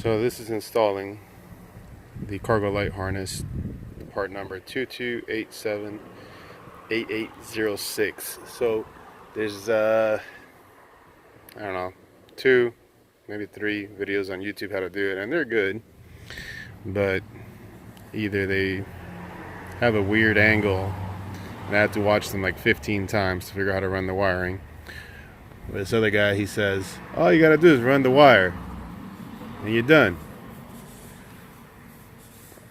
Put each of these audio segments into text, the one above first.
So this is installing the cargo light harness, part number 22878806. So there's I don't know, 2, maybe 3 videos on YouTube how to do it, and they're good, but either they have a weird angle and I have to watch them like 15 times to figure out how to run the wiring. But this other guy, he says, all you gotta do is run the wire and you're done.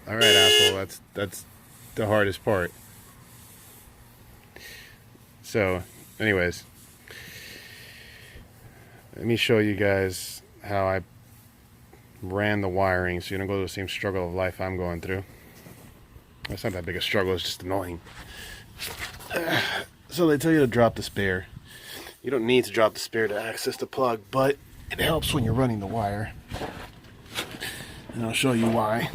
All right, asshole, that's the hardest part. So anyways, let me show you guys how I ran the wiring so you don't go through the same struggle of life I'm going through. It's not that big a struggle, it's just annoying. So they tell you to drop the spare. You don't need to drop the spare to access the plug, but it helps when you're running the wire. And I'll show you why.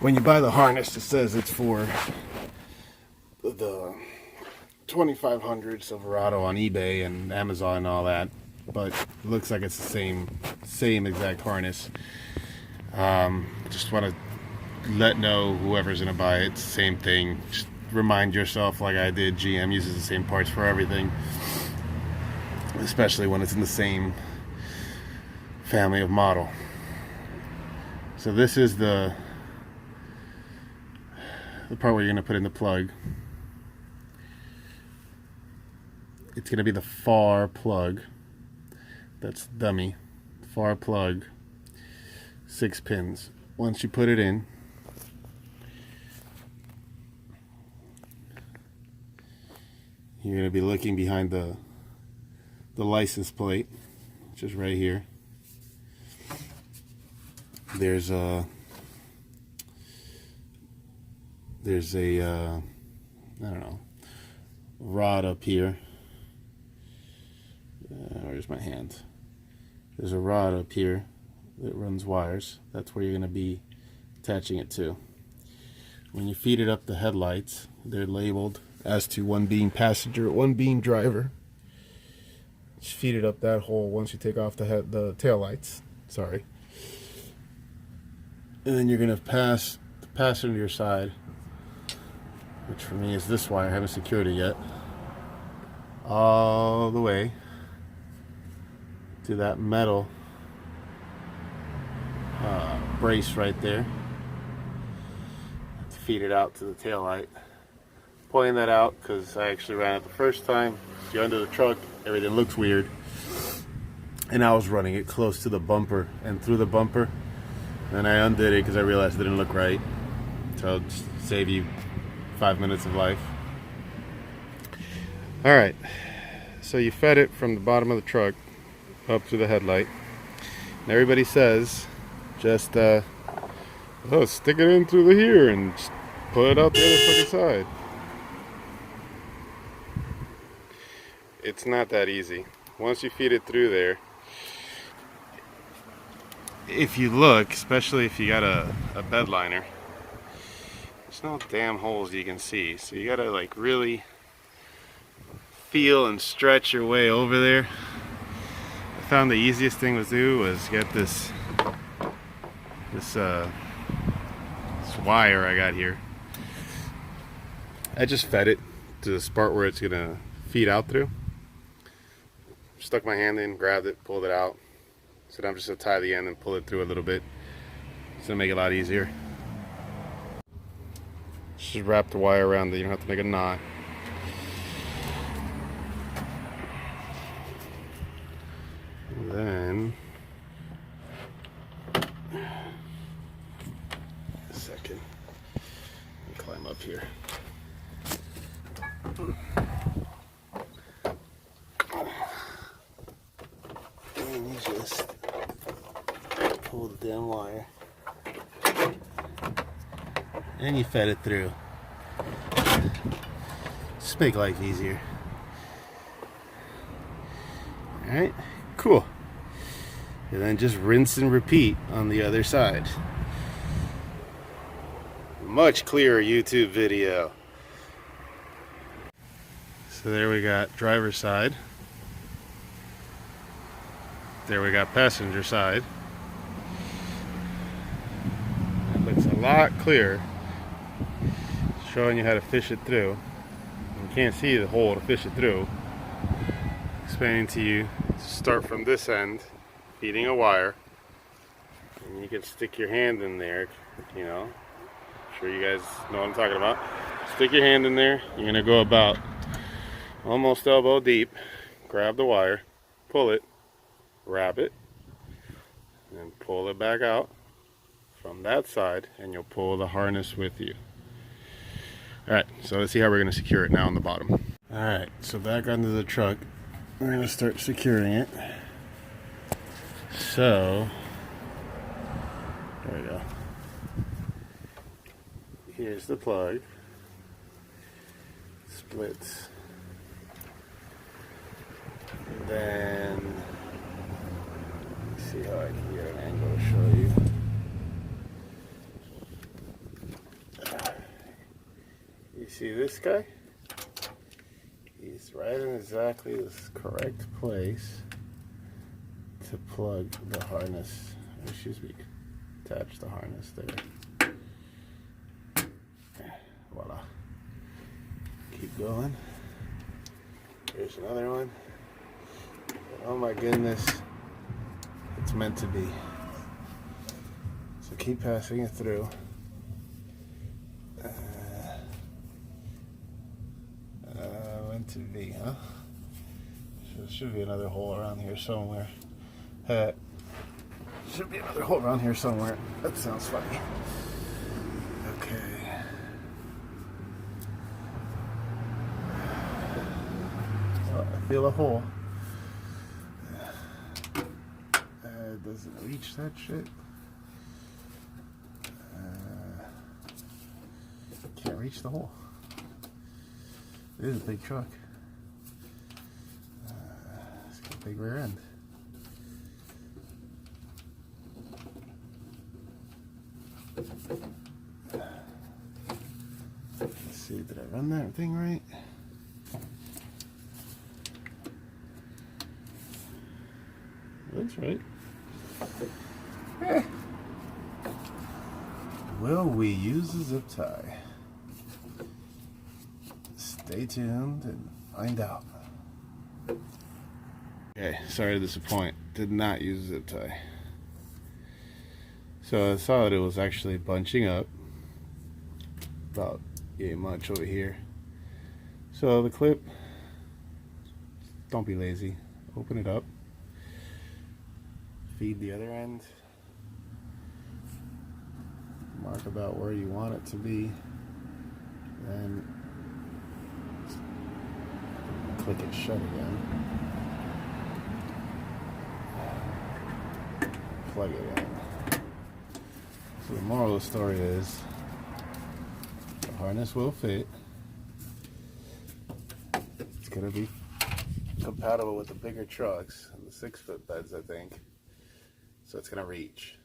When you buy the harness, it says it's for the 2500 Silverado on eBay and Amazon and all that, but it looks like it's the same exact harness. Just want to let know whoever's gonna buy it, it's the same thing. Just remind yourself, like I did, GM uses the same parts for everything, especially when it's in the same family of model. So this is the part where you're gonna put in the plug. It's gonna be the far plug. That's dummy. Far plug. 6 pins. Once you put it in, you're going to be looking behind the license plate, which is right here. There's a I don't know, rod up here. Where's my hand? There's a rod up here that runs wires. That's where you're going to be attaching it to. When you feed it up the headlights, they're labeled as to one being passenger, one being driver. Just feed it up that hole once you take off the tail lights. Sorry. And then you're going to pass the passenger side, which for me is this wire. I haven't secured it yet, all the way to that metal brace right there. To feed it out to the tail light. Pointing that out because I actually ran it the first time. You're under the truck, everything looks weird, and I was running it close to the bumper and through the bumper, and I undid it because I realized it didn't look right. So I'll just save you 5 minutes of life. Alright, so you fed it from the bottom of the truck up through the headlight, and everybody says just stick it in through the here and just pull it out the other fucking side. It's not that easy. Once you feed it through there, if you look, especially if you got a bed liner, there's no damn holes you can see. So you gotta like really feel and stretch your way over there. I found the easiest thing to do was get this wire I got here. I just fed it to the part where it's gonna feed out through. Stuck my hand in, grabbed it, pulled it out. So now I'm just gonna tie the end and pull it through a little bit. It's gonna make it a lot easier. Just wrap the wire around it, you don't have to make a knot. And then, a second, let me climb up here. And you just pull the damn wire and you fed it through. Just make life easier. Alright, cool. And then just rinse and repeat on the other side. Much clearer YouTube video. So there we got driver's side. There we got passenger side. lot clearer, showing you how to fish it through. You can't see the hole to fish it through. Explaining to you, start from this end, feeding a wire, and you can stick your hand in there, you know. I'm sure you guys know what I'm talking about. Stick your hand in there, you're gonna go about almost elbow deep, grab the wire, pull it, wrap it, and pull it back out from that side, and you'll pull the harness with you. Alright, so let's see how we're going to secure it now on the bottom. Alright, so back onto the truck, we're going to start securing it. So, there we go. Here's the plug. Splits. And then, let's see how I can get an angle to show you. You see this guy? He's right in exactly this correct place to plug the harness, excuse me, attach the harness there. Voila. Keep going. Here's another one. Oh my goodness, it's meant to be. So keep passing it through. Meant to be, huh? So there should be another hole around here somewhere. Should be another hole around here somewhere. That sounds funny. Okay. Oh, I feel a hole. Doesn't reach that shit. Can't reach the hole. It is a big truck. It's got a big rear end. Let's see, did I run that thing right? Looks right. Will we use a zip tie? Stay tuned and find out. Okay, sorry to disappoint. Did not use a zip tie. So I saw that it was actually bunching up about much over here. So the clip, don't be lazy. Open it up. Feed the other end. Mark about where you want it to be. Then click it shut again. Plug it in. So the moral of the story is the harness will fit. It's going to be compatible with the bigger trucks and the 6-foot beds, I think. So it's going to reach.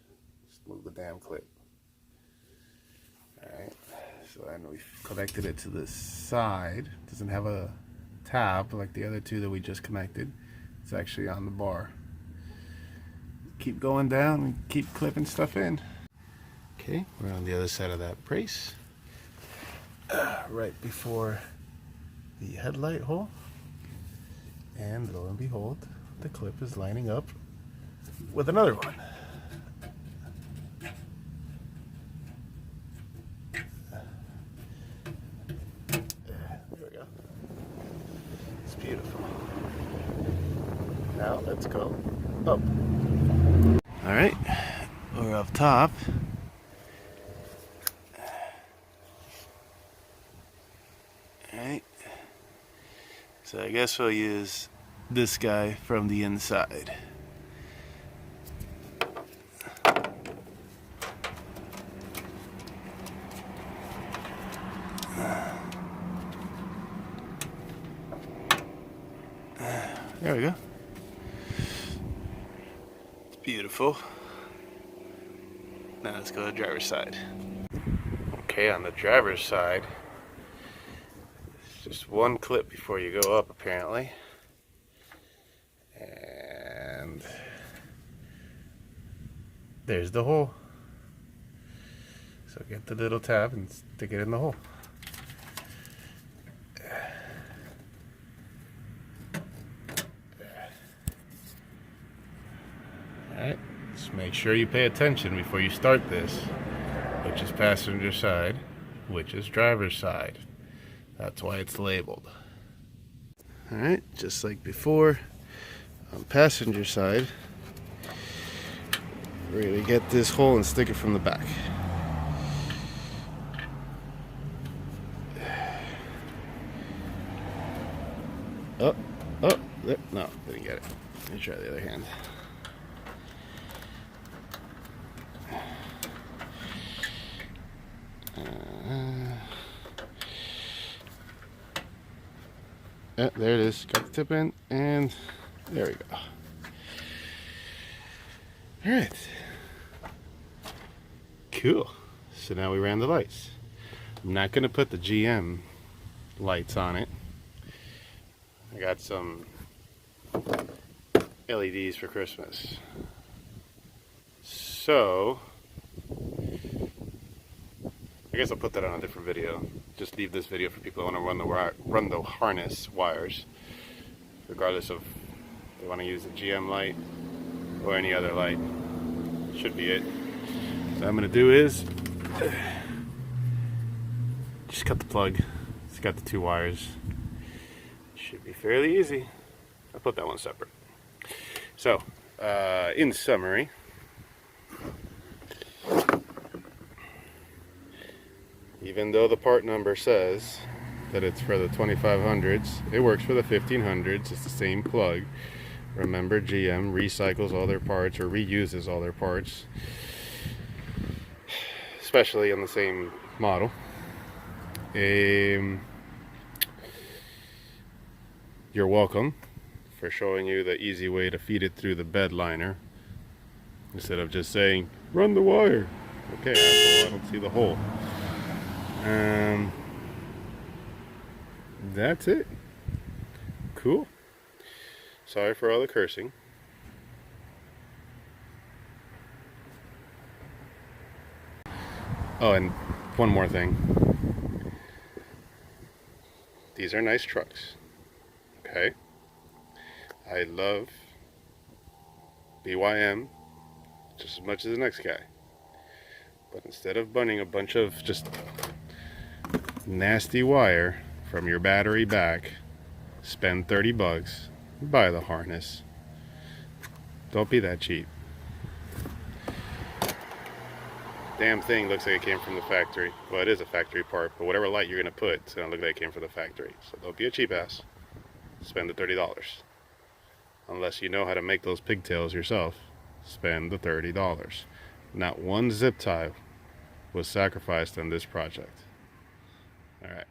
Just move the damn clip. Alright, so then we've connected it to the side. It doesn't have a tab like the other two that we just connected. It's actually on the bar. Keep going down and keep clipping stuff in. Okay, we're on the other side of that brace. Right before the headlight hole. And lo and behold, the clip is lining up with another one. There we go. It's beautiful. Now let's go up. Alright, we're up top. Alright. So I guess we'll use this guy from the inside. There we go. It's beautiful. Now let's go to the driver's side. Okay, on the driver's side, it's just one clip before you go up, apparently. And there's the hole. So get the little tab and stick it in the hole. Alright, just make sure you pay attention before you start this. Which is passenger side, which is driver's side. That's why it's labeled. Alright, just like before, on passenger side, we're going to get this hole and stick it from the back. Oh, there, no, didn't get it. Let me try the other hand. Yeah, there it is. Got the tip in, and there we go. Alright. Cool. So now we ran the lights. I'm not going to put the GM lights on it. I got some LEDs for Christmas. So, I guess I'll put that on a different video. Just leave this video for people who want to run the harness wires, regardless of if they want to use the GM light or any other light. Should be it. So what I'm going to do is just cut the plug. It's got the 2 wires. Should be fairly easy. I'll put that one separate. So, in summary, even though the part number says that it's for the 2500s, it works for the 1500s. It's the same plug. Remember, GM recycles all their parts or reuses all their parts, especially on the same model. You're welcome for showing you the easy way to feed it through the bed liner instead of just saying, run the wire. Okay, asshole, I don't see the hole. That's it. Cool. Sorry for all the cursing. Oh, and one more thing. These are nice trucks. Okay? I love BYM just as much as the next guy. But instead of bunning a bunch of just nasty wire from your battery back, spend 30 bucks, buy the harness. Don't be that cheap. Damn thing looks like it came from the factory. Well, it is a factory part, but whatever light you're gonna put, it's gonna look like it came from the factory. So don't be a cheap ass. Spend the $30. Unless you know how to make those pigtails yourself, spend the $30. Not one zip tie was sacrificed on this project. All right.